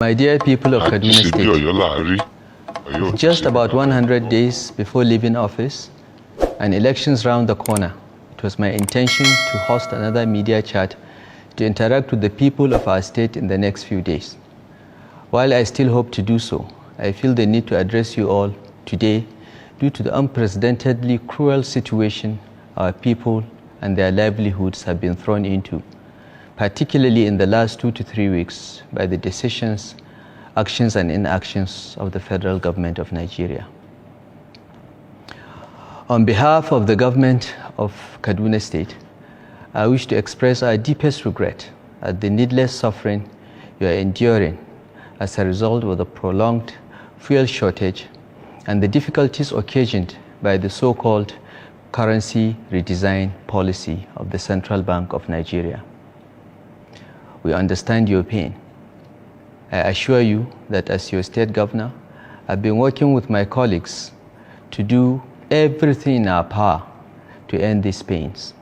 My dear people of Kaduna State, just about 100 days before leaving office and elections round the corner, it was my intention to host another media chat to interact with the people of our state in the next few days. While I still hope to do so, I feel the need to address you all today due to the unprecedentedly cruel situation our people and their livelihoods have been thrown into, particularly in the last 2 to 3 weeks, by the decisions, actions and inactions of the federal government of Nigeria. On behalf of the government of Kaduna State, I wish to express our deepest regret at the needless suffering you are enduring as a result of the prolonged fuel shortage and the difficulties occasioned by the so-called currency redesign policy of the Central Bank of Nigeria. We understand your pain. I assure you that as your state governor, I've been working with my colleagues to do everything in our power to end these pains.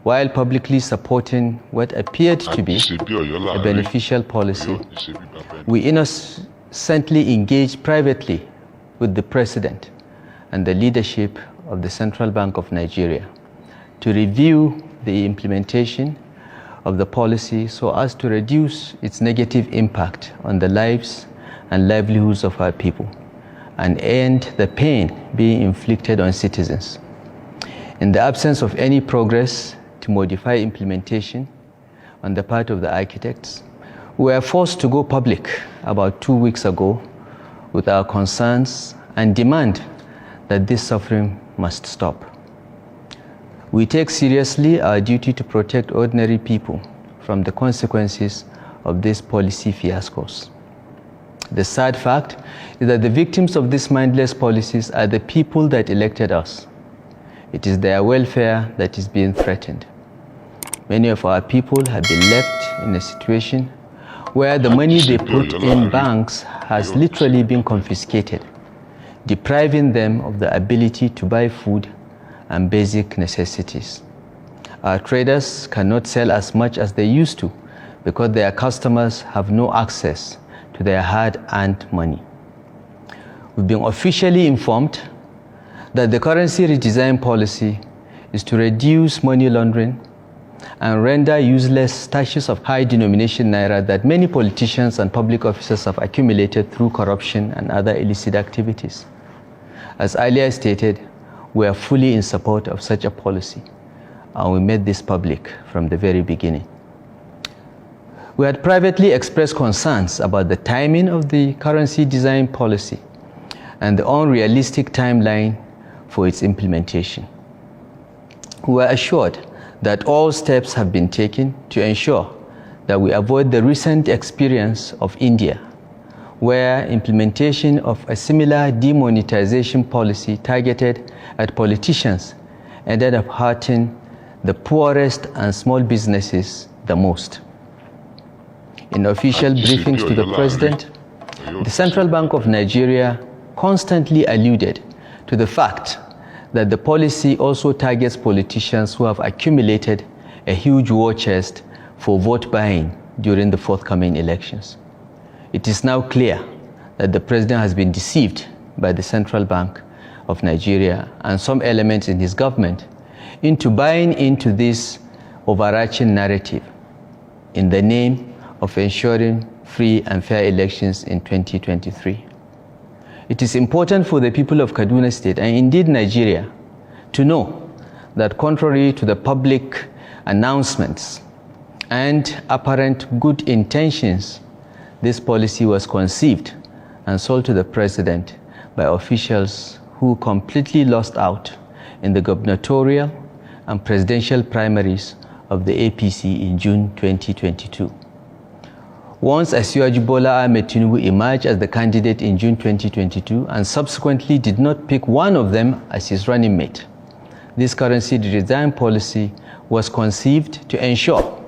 While publicly supporting what appeared to be a beneficial policy, we innocently engaged privately with the President and the leadership of the Central Bank of Nigeria to review the implementation of the policy so as to reduce its negative impact on the lives and livelihoods of our people and end the pain being inflicted on citizens. In the absence of any progress to modify implementation on the part of the architects, we were forced to go public about 2 weeks ago with our concerns and demand that this suffering must stop. We take seriously our duty to protect ordinary people from the consequences of these policy fiascos. The sad fact is that the victims of these mindless policies are the people that elected us. It is their welfare that is being threatened. Many of our people have been left in a situation where the money they put in banks has literally been confiscated, depriving them of the ability to buy food and basic necessities. Our traders cannot sell as much as they used to because their customers have no access to their hard-earned money. We've been officially informed that the currency redesign policy is to reduce money laundering and render useless stashes of high-denomination naira that many politicians and public officers have accumulated through corruption and other illicit activities. As earlier stated, we are fully in support of such a policy, and we made this public from the very beginning. We had privately expressed concerns about the timing of the currency design policy and the unrealistic timeline for its implementation. We were assured that all steps have been taken to ensure that we avoid the recent experience of India, where implementation of a similar demonetization policy targeted at politicians ended up hurting the poorest and small businesses the most. In official briefings to the President, the Central Bank of Nigeria constantly alluded to the fact that the policy also targets politicians who have accumulated a huge war chest for vote buying during the forthcoming elections. It is now clear that the President has been deceived by the Central Bank of Nigeria and some elements in his government into buying into this overarching narrative in the name of ensuring free and fair elections in 2023. It is important for the people of Kaduna State and indeed Nigeria to know that contrary to the public announcements and apparent good intentions, this policy was conceived and sold to the President by officials who completely lost out in the gubernatorial and presidential primaries of the APC in June 2022. Once Asiwaju Bola Ahmed Tinubu emerged as the candidate in June 2022 and subsequently did not pick one of them as his running mate, this currency redesign policy was conceived to ensure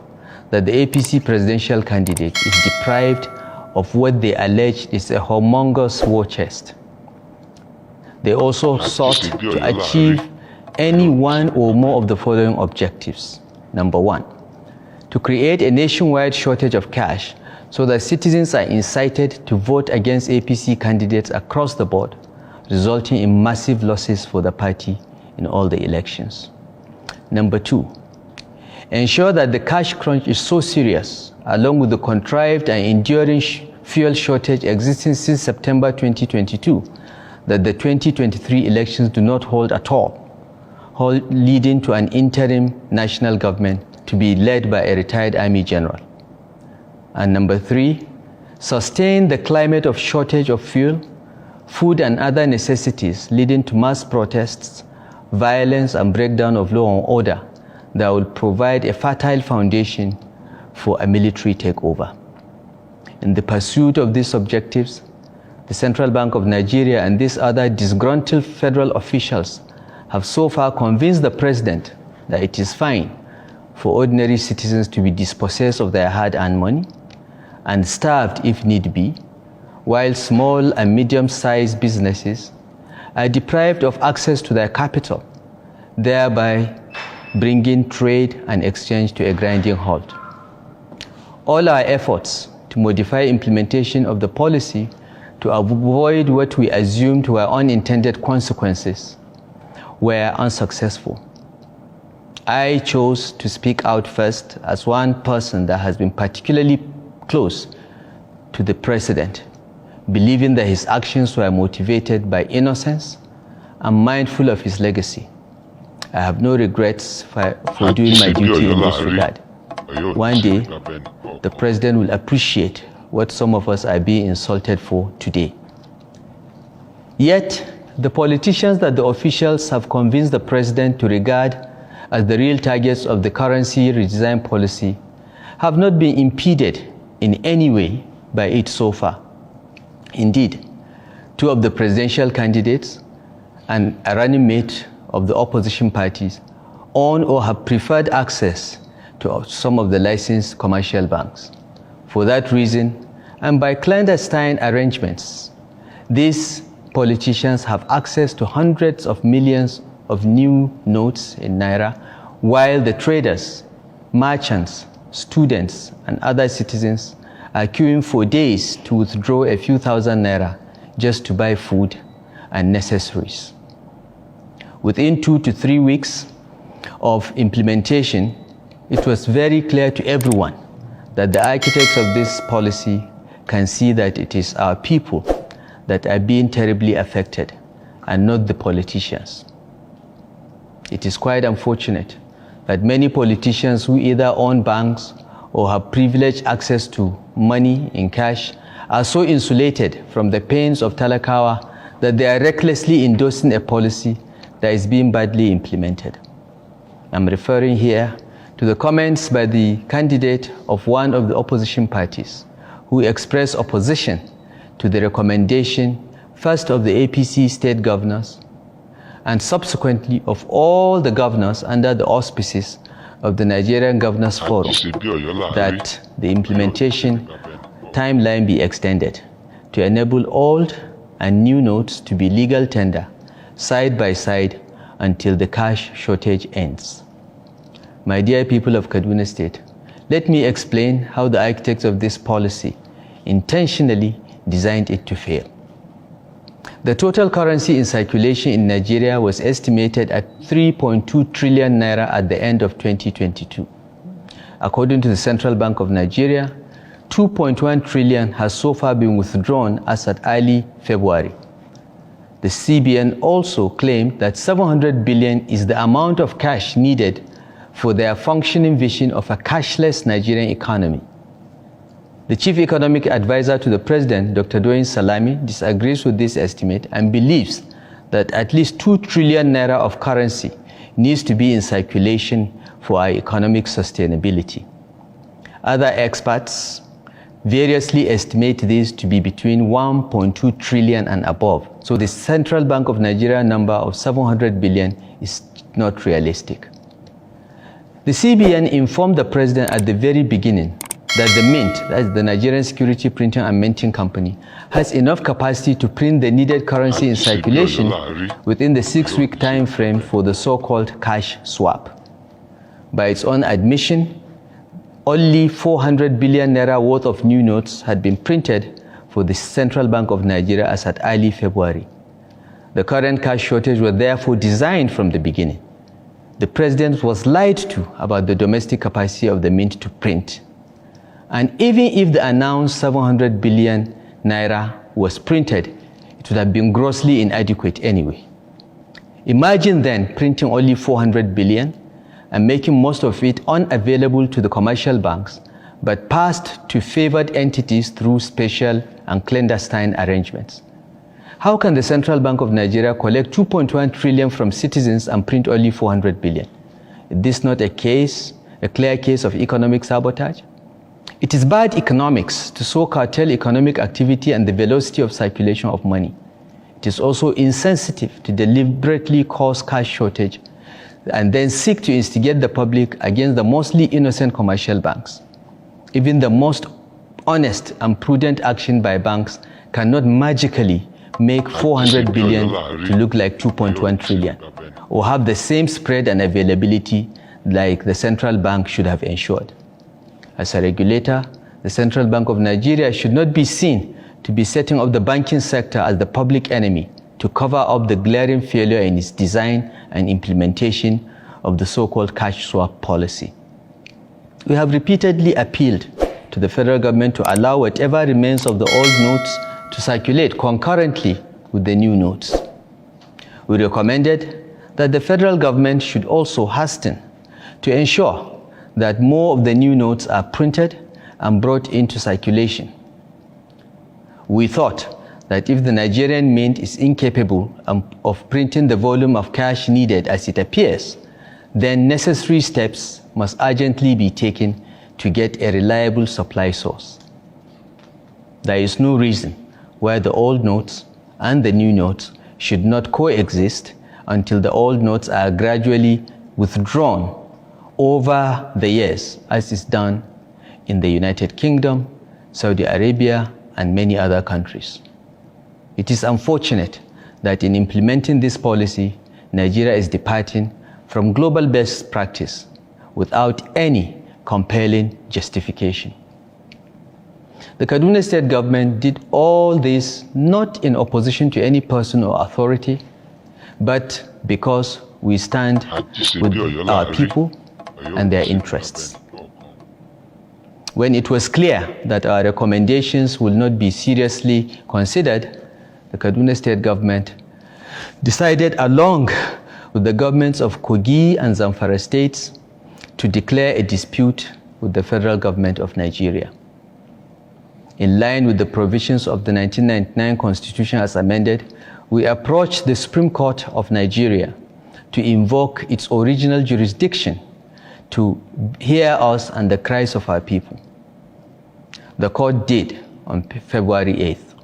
that the APC presidential candidate is deprived of what they alleged is a humongous war chest. They also sought to achieve any one or more of the following objectives. Number one, to create a nationwide shortage of cash so that citizens are incited to vote against APC candidates across the board, resulting in massive losses for the party in all the elections. Number 2, ensure that the cash crunch is so serious, along with the contrived and enduring fuel shortage existing since September 2022, that the 2023 elections do not hold at all, leading to an interim national government to be led by a retired army general. And number 3, sustain the climate of shortage of fuel, food and other necessities, leading to mass protests, violence and breakdown of law and order that will provide a fertile foundation for a military takeover. In the pursuit of these objectives, the Central Bank of Nigeria and these other disgruntled federal officials have so far convinced the president that it is fine for ordinary citizens to be dispossessed of their hard-earned money and starved if need be, while small and medium-sized businesses are deprived of access to their capital, thereby bringing trade and exchange to a grinding halt. All our efforts to modify implementation of the policy to avoid what we assumed were unintended consequences were unsuccessful. I chose to speak out first as one person that has been particularly close to the president, believing that his actions were motivated by innocence and mindful of his legacy. I have no regrets for doing my duty in this regard. One day, the president will appreciate what some of us are being insulted for today. Yet, the politicians that the officials have convinced the president to regard as the real targets of the currency redesign policy have not been impeded in any way by it so far. Indeed, 2 of the presidential candidates and a running mate of the opposition parties own or have preferred access to some of the licensed commercial banks. For that reason, and by clandestine arrangements, these politicians have access to hundreds of millions of new notes in Naira, while the traders, merchants, students, and other citizens are queuing for days to withdraw a few thousand Naira just to buy food and necessaries. Within 2 to 3 weeks of implementation, it was very clear to everyone that the architects of this policy can see that it is our people that are being terribly affected and not the politicians. It is quite unfortunate that many politicians who either own banks or have privileged access to money in cash are so insulated from the pains of Talakawa that they are recklessly endorsing a policy that is being badly implemented. I'm referring here to the comments by the candidate of one of the opposition parties who expressed opposition to the recommendation first of the APC state governors and subsequently of all the governors under the auspices of the Nigerian Governors Forum that the implementation timeline be extended to enable old and new notes to be legal tender side by side until the cash shortage ends. My dear people of Kaduna State, let me explain how the architects of this policy intentionally designed it to fail. The total currency in circulation in Nigeria was estimated at 3.2 trillion naira at the end of 2022. According to the Central Bank of Nigeria, 2.1 trillion has so far been withdrawn as at early February. The CBN also claimed that 700 billion is the amount of cash needed for their functioning vision of a cashless Nigerian economy. The chief economic advisor to the president, Dr. Doyin Salami, disagrees with this estimate and believes that at least 2 trillion naira of currency needs to be in circulation for our economic sustainability. Other experts variously estimate this to be between 1.2 trillion and above. So the Central Bank of Nigeria number of 700 billion is not realistic. The CBN informed the president at the very beginning that the Mint, that is the Nigerian Security Printing and Minting Company, has enough capacity to print the needed currency in circulation within the 6-week time frame for the so-called cash swap. By its own admission, only 400 billion naira worth of new notes had been printed for the Central Bank of Nigeria as at early February. The current cash shortage was therefore designed from the beginning. The president was lied to about the domestic capacity of the mint to print. And even if the announced 700 billion naira was printed, it would have been grossly inadequate anyway. Imagine then printing only 400 billion and making most of it unavailable to the commercial banks, but passed to favored entities through special and clandestine arrangements. How can the Central Bank of Nigeria collect 2.1 trillion from citizens and print only 400 billion? Is this not a clear case of economic sabotage? It is bad economics to so curtail economic activity and the velocity of circulation of money. It is also insensitive to deliberately cause cash shortage and then seek to instigate the public against the mostly innocent commercial banks. Even the most honest and prudent action by banks cannot magically make 400 billion to look like 2.1 trillion or have the same spread and availability like the central bank should have ensured. As a regulator, the Central Bank of Nigeria should not be seen to be setting up the banking sector as the public enemy to cover up the glaring failure in its design and implementation of the so-called cash swap policy. We have repeatedly appealed to the federal government to allow whatever remains of the old notes to circulate concurrently with the new notes. We recommended that the federal government should also hasten to ensure that more of the new notes are printed and brought into circulation. We thought that if the Nigerian mint is incapable of printing the volume of cash needed as it appears, then necessary steps must urgently be taken to get a reliable supply source. There is no reason why the old notes and the new notes should not coexist until the old notes are gradually withdrawn over the years, as is done in the United Kingdom, Saudi Arabia, and many other countries. It is unfortunate that in implementing this policy, Nigeria is departing from global best practice without any compelling justification. The Kaduna State government did all this not in opposition to any person or authority, but because we stand with our people and their interests. When it was clear that our recommendations will not be seriously considered, the Kaduna State government decided, along with the governments of Kogi and Zamfara states, to declare a dispute with the federal government of Nigeria. In line with the provisions of the 1999 Constitution as amended, we approached the Supreme Court of Nigeria to invoke its original jurisdiction to hear us and the cries of our people. The court did on February 8th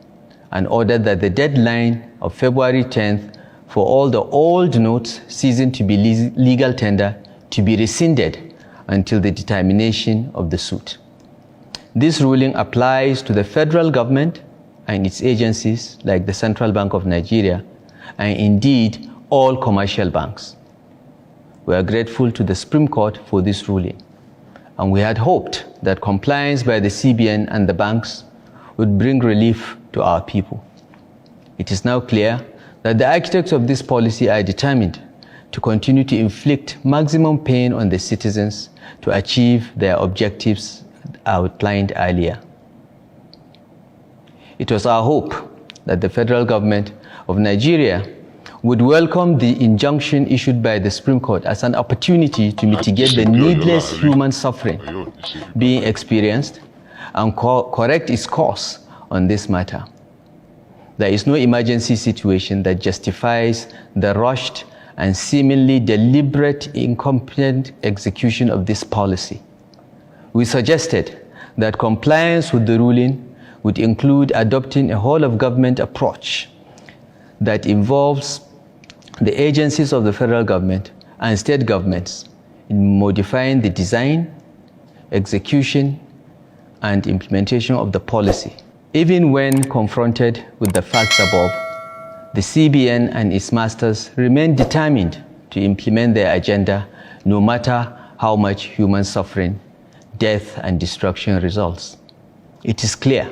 and ordered that the deadline of February 10th for all the old notes ceasing to be legal tender to be rescinded until the determination of the suit. This ruling applies to the federal government and its agencies like the Central Bank of Nigeria and indeed all commercial banks. We are grateful to the Supreme Court for this ruling, and we had hoped that compliance by the CBN and the banks would bring relief to our people. It is now clear that the architects of this policy are determined to continue to inflict maximum pain on the citizens to achieve their objectives outlined earlier. It was our hope that the federal government of Nigeria would welcome the injunction issued by the Supreme Court as an opportunity to mitigate the needless human suffering being experienced and correct its course on this matter. There is no emergency situation that justifies the rushed and seemingly deliberate incompetent execution of this policy. We suggested that compliance with the ruling would include adopting a whole-of-government approach that involves the agencies of the federal government and state governments in modifying the design, execution, and implementation of the policy. Even when confronted with the facts above, the CBN and its masters remain determined to implement their agenda no matter how much human suffering, death and destruction results. It is clear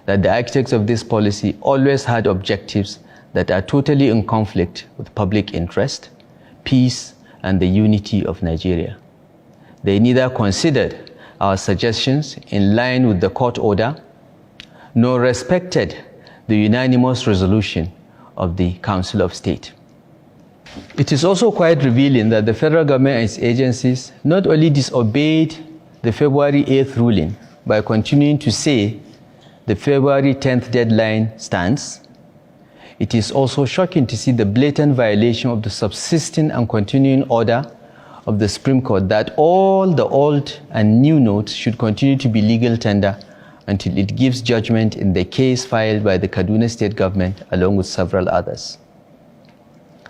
that the architects of this policy always had objectives that are totally in conflict with public interest, peace, and the unity of Nigeria. They neither considered our suggestions in line with the court order, nor respected the unanimous resolution of the Council of State. It is also quite revealing that the federal government and its agencies not only disobeyed the February 8th ruling by continuing to say the February 10th deadline stands, it is also shocking to see the blatant violation of the subsisting and continuing order of the Supreme Court that all the old and new notes should continue to be legal tender until it gives judgment in the case filed by the Kaduna State government along with several others.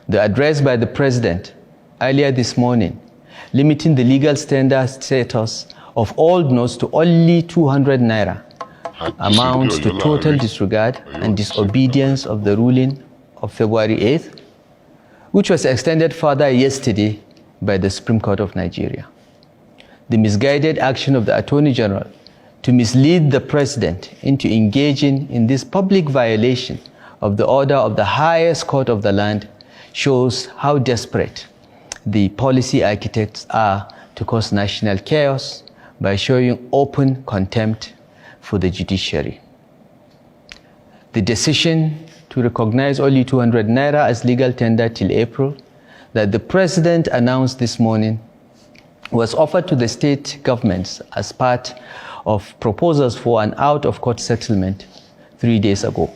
The address by the President earlier this morning, limiting the legal standard status of old notes to only 200 naira, amounts to total disregard and disobedience of the ruling of February 8th, which was extended further yesterday by the Supreme Court of Nigeria. The misguided action of the Attorney General to mislead the President into engaging in this public violation of the order of the highest court of the land shows how desperate the policy architects are to cause national chaos by showing open contempt for the judiciary. The decision to recognize only 200 naira as legal tender till April that the President announced this morning was offered to the state governments as part of proposals for an out-of-court settlement 3 days ago.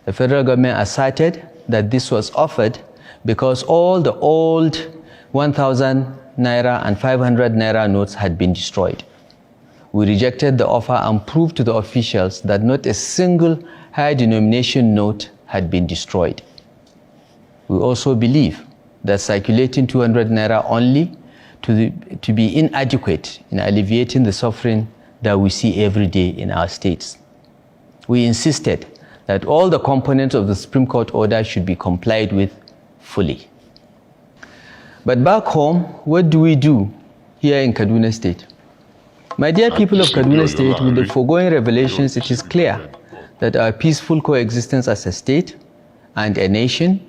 The federal government asserted that this was offered because all the old 1,000 naira and 500 naira notes had been destroyed. We rejected the offer and proved to the officials that not a single high denomination note had been destroyed. We also believe that circulating 200 naira only to be inadequate in alleviating the suffering that we see every day in our states. We insisted that all the components of the Supreme Court order should be complied with fully. But back home, what do we do here in Kaduna State? My dear people of Kaduna State, with the foregoing revelations, it is clear that our peaceful coexistence as a state and a nation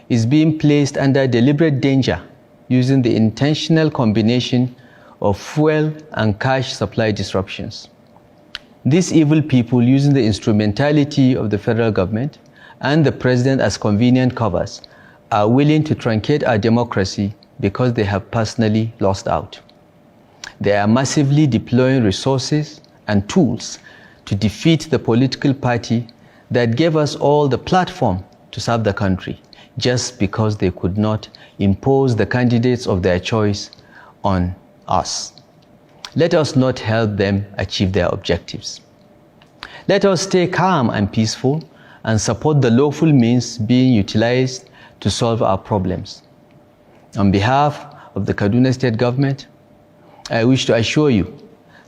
is being placed under deliberate danger using the intentional combination of fuel and cash supply disruptions. These evil people, using the instrumentality of the federal government and the President as convenient covers, are willing to truncate our democracy because they have personally lost out. They are massively deploying resources and tools to defeat the political party that gave us all the platform to serve the country, just because they could not impose the candidates of their choice on us. Let us not help them achieve their objectives. Let us stay calm and peaceful and support the lawful means being utilized to solve our problems. On behalf of the Kaduna State government, I wish to assure you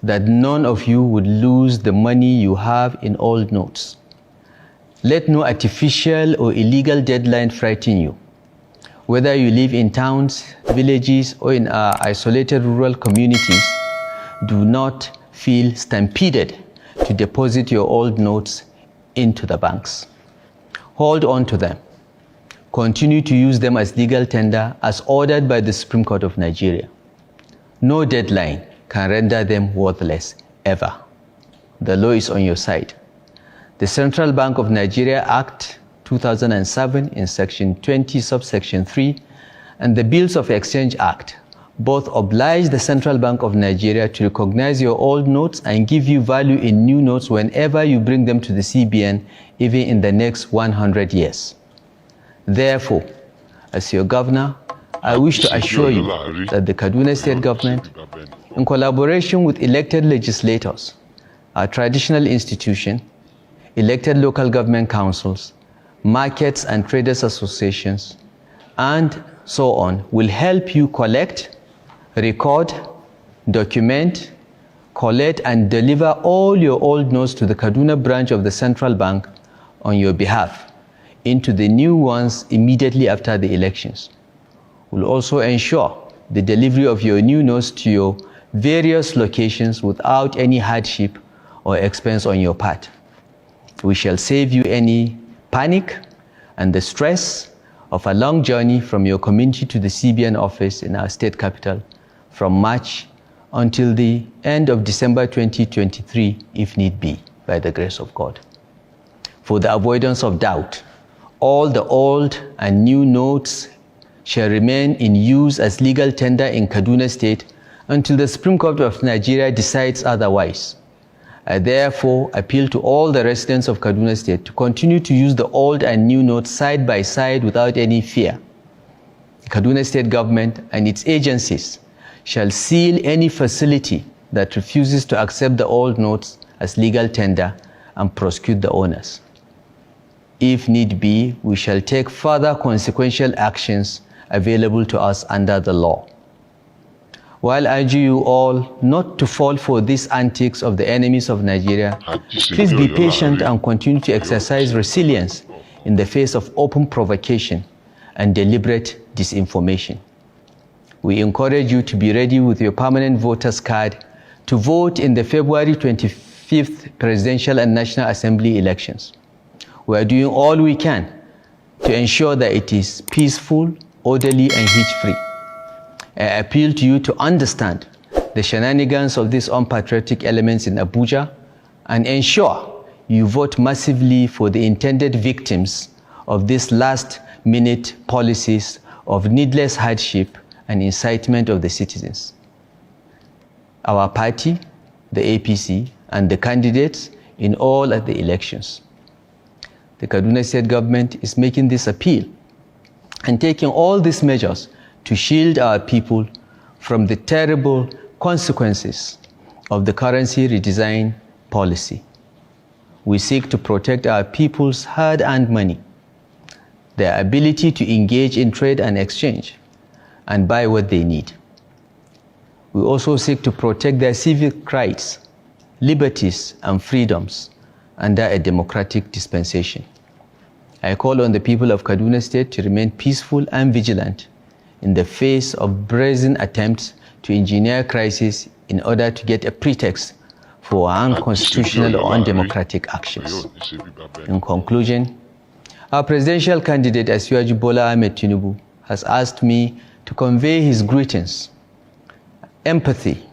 that none of you would lose the money you have in old notes. Let no artificial or illegal deadline frighten you. Whether you live in towns, villages, or in our isolated rural communities, do not feel stampeded to deposit your old notes into the banks. Hold on to them. Continue to use them as legal tender as ordered by the Supreme Court of Nigeria. No deadline can render them worthless, ever. The law is on your side. The Central Bank of Nigeria Act 2007 in Section 20, subsection 3, and the Bills of Exchange Act both oblige the Central Bank of Nigeria to recognize your old notes and give you value in new notes whenever you bring them to the CBN, even in the next 100 years. Therefore, as your governor, I wish to assure you that the Kaduna State government, in collaboration with elected legislators, our traditional institution, elected local government councils, markets and traders associations, and so on, will help you collect, record, document, collect, and deliver all your old notes to the Kaduna branch of the Central Bank on your behalf into the new ones immediately after the elections. We'll also ensure the delivery of your new notes to your various locations without any hardship or expense on your part. We shall save you any panic and the stress of a long journey from your community to the CBN office in our state capital from March until the end of December 2023, if need be, by the grace of God. For the avoidance of doubt, all the old and new notes shall remain in use as legal tender in Kaduna State until the Supreme Court of Nigeria decides otherwise. I therefore appeal to all the residents of Kaduna State to continue to use the old and new notes side by side without any fear. The Kaduna State government and its agencies shall seal any facility that refuses to accept the old notes as legal tender and prosecute the owners. If need be, we shall take further consequential actions available to us under the law. While I urge you all not to fall for these antics of the enemies of Nigeria, please be patient and continue to exercise resilience in the face of open provocation and deliberate disinformation. We encourage you to be ready with your permanent voter's card to vote in the February 25th Presidential and National Assembly elections. We are doing all we can to ensure that it is peaceful, orderly, and hitch-free. I appeal to you to understand the shenanigans of these unpatriotic elements in Abuja and ensure you vote massively for the intended victims of these last-minute policies of needless hardship and incitement of the citizens. Our party, the APC, and the candidates in all of the elections. The Kaduna State government is making this appeal and taking all these measures to shield our people from the terrible consequences of the currency redesign policy. We seek to protect our people's hard-earned money, their ability to engage in trade and exchange, and buy what they need. We also seek to protect their civic rights, liberties, and freedoms under a democratic dispensation. I call on the people of Kaduna State to remain peaceful and vigilant in the face of brazen attempts to engineer crisis in order to get a pretext for unconstitutional or undemocratic actions. In conclusion, our presidential candidate Asiwaju Bola Ahmed Tinubu has asked me to convey his greetings, empathy,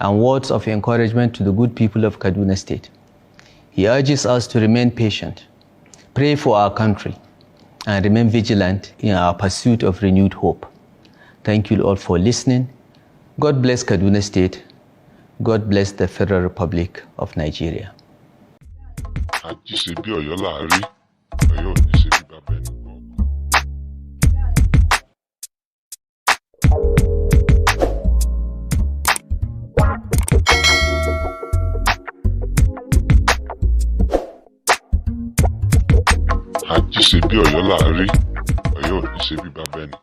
and words of encouragement to the good people of Kaduna State. He urges us to remain patient, pray for our country, and remain vigilant in our pursuit of renewed hope. Thank you all for listening. God bless Kaduna State. God bless the Federal Republic of Nigeria. Àjíṣebí Ọ̀yọ́ là á rí, Ọ̀yọ́ ò ní ṣe bí bàbá ẹnì.